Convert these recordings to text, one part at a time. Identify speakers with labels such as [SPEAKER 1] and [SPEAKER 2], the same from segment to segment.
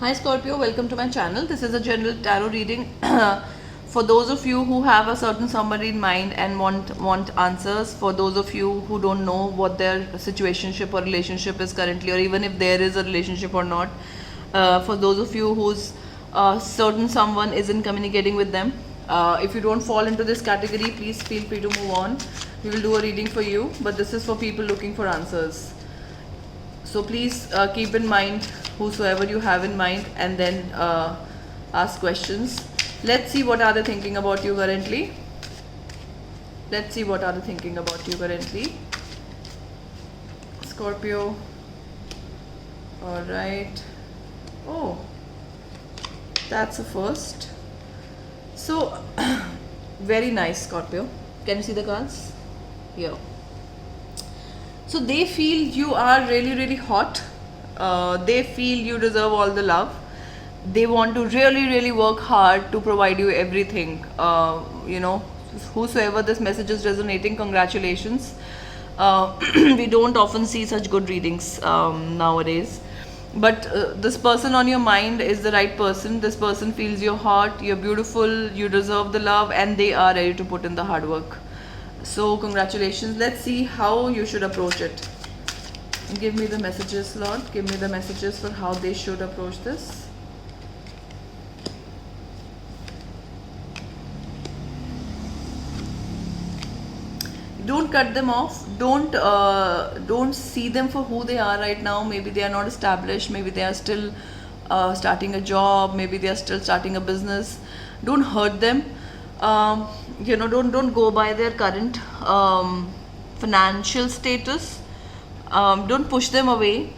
[SPEAKER 1] Hi Scorpio, welcome to my channel. This is a general tarot reading for those of you who have a certain somebody in mind and want answers. For those of you who don't know what their situationship or relationship is currently, or even if there is a relationship or not. For those of you whose certain someone isn't communicating with them. If you don't fall into this category, please feel free to move on. We will do a reading for you, but this is for people looking for answers. So please keep in mind whosoever you have in mind, and then ask questions. Let's see what are they thinking about you currently. Let's see what are they thinking about you currently. Scorpio. Alright. Oh, that's a first. So, very nice, Scorpio. Can you see the cards? Here. So they feel you are really, really hot. They feel you deserve all the love. They want to really, really work hard to provide you everything. Whosoever this message is resonating, congratulations. We don't often see such good readings nowadays. But this person on your mind is the right person. This person feels your heart, you're beautiful, you deserve the love, and they are ready to put in the hard work. So congratulations. Let's see how you should approach it. Give me the messages, Lord. Give me the messages for how they should approach this. Don't cut them off. Don't see them for who they are right now. Maybe they are not established. Maybe they are still starting a job. Maybe they are still starting a business. Don't hurt them. Don't go by their current financial status. Don't push them away,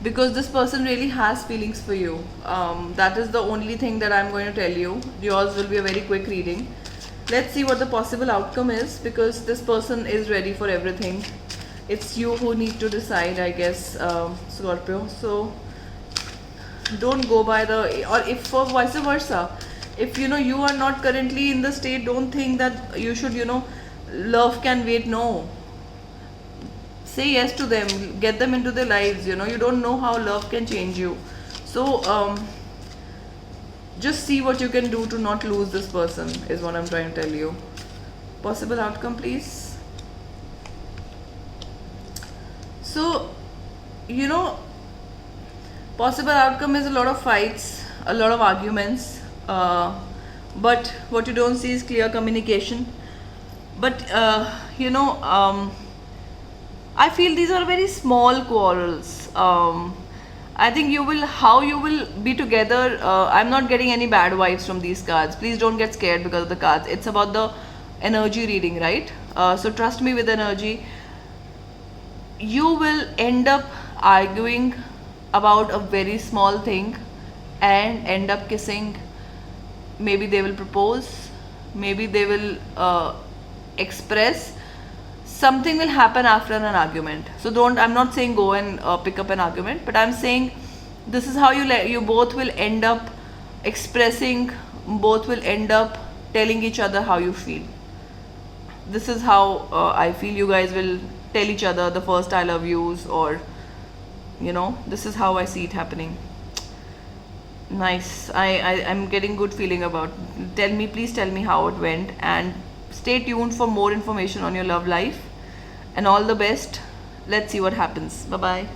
[SPEAKER 1] because this person really has feelings for you. That is the only thing that I'm going to tell you. Yours will be a very quick reading. Let's see what the possible outcome is, because this person is ready for everything. It's you who need to decide, I guess, Scorpio. So don't go by or if for vice versa. If you are not currently in the state, don't think that you should, love can wait. No. Say yes to them, get them into their lives. You don't know how love can change you. So just see what you can do to not lose this person, is what I'm trying to tell you. Possible outcome, please. So, possible outcome is a lot of fights, a lot of arguments. But what you don't see is clear communication. But I feel these are very small quarrels. I think how you will be together. I'm not getting any bad vibes from these cards. Please don't get scared because of the cards. It's about the energy reading, right? So trust me with energy. You will end up arguing about a very small thing and end up kissing. Maybe they will propose. Maybe they will express. Something will happen after an argument. So I'm not saying go and pick up an argument, but I'm saying this is how you both will end up expressing, both will end up telling each other how you feel. This is how I feel you guys will tell each other the first I love yous, or this is how I see it happening. Nice. I'm getting good feeling about. Please tell me how it went, and stay tuned for more information on your love life. And all the best. Let's see what happens. Bye bye.